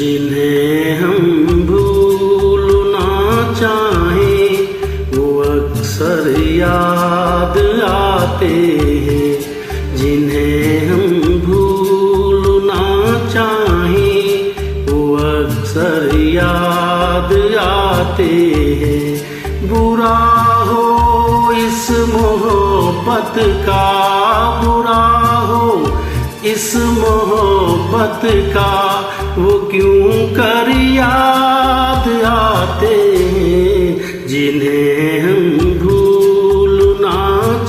जिन्हें हम भूलना चाहें वो अक्सर याद आते हैं। जिन्हें हम भूलना चाहें वो अक्सर याद आते हैं। बुरा हो इस मोहब्बत का, बुरा हो इस मोहब्बत का, वो क्यों कर याद आते हैं। जिन्हें हम भूलना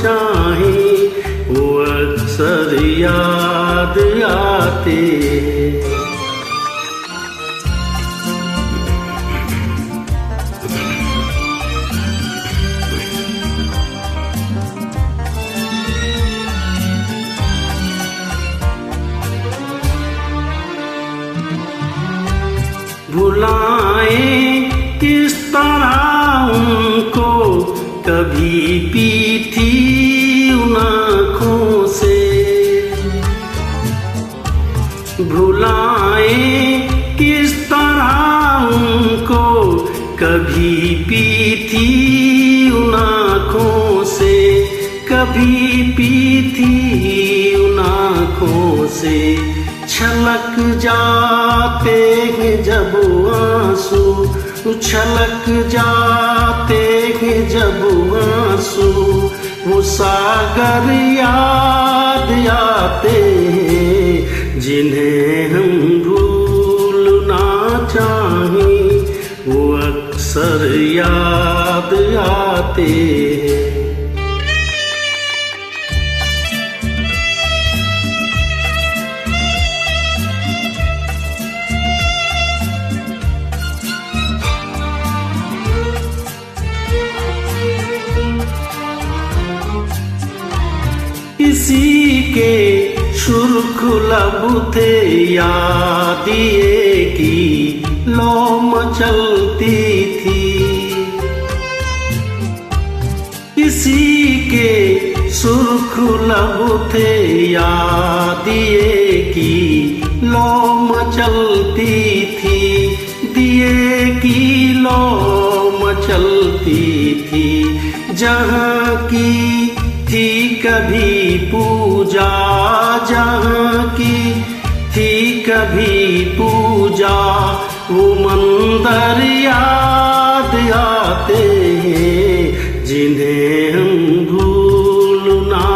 चाहें वो अक्सर याद आते हैं। भुलाएं किस तरह उनको, कभी पीती उन आँखों से। भुलाएं किस तरह उनको, कभी पीती उन आँखों से, कभी पीती उन आँखों से। छलक जाते हैं जब आंसू, छलक जाते हैं जब आंसू, वो सागर याद आते हैं। जिन्हें हम भूलना चाहें वो अक्सर याद आते हैं। किसी के सुर्ख लब थे याद ये की लो मचलती थी। किसी के सुर्ख लब थे याद ये की लो मचलती थी। दिए की लो मचलती थी। जहाँ की थी कभी पूजा, जहाँ की थी कभी पूजा, वो मंदिर याद आते हैं। जिन्हें हम भूलना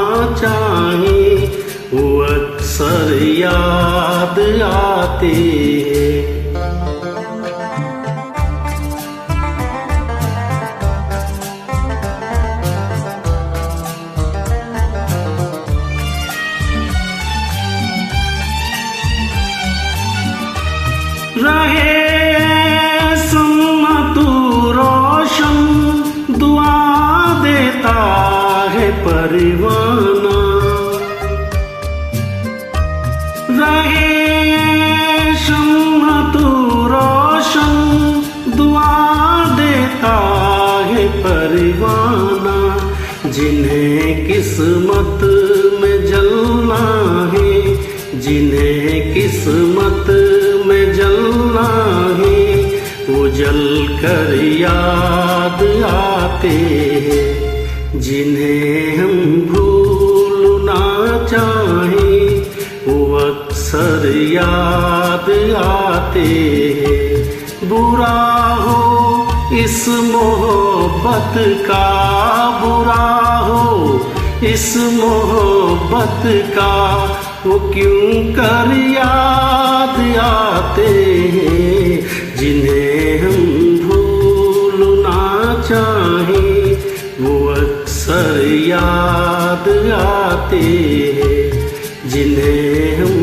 चाहें वो अक्सर याद आते हैं। रहे सुन्नत रोशन, दुआ देता है परवाना। रहे सुन्नत रोशन, दुआ देता है परवाना। जिन्हें किस्मत में जलना है, जिन्हें किस्मत में जलना है, वो जल कर याद आते हैं। जिन्हें हम भूलना चाहें वो अक्सर याद आते हैं। बुरा हो इस मोहब्बत का, बुरा हो इस मोहब्बत का, वो क्यों कर याद आते हैं। जिन्हें हम भूलना चाहें वो अक्सर याद आते हैं। जिन्हें हम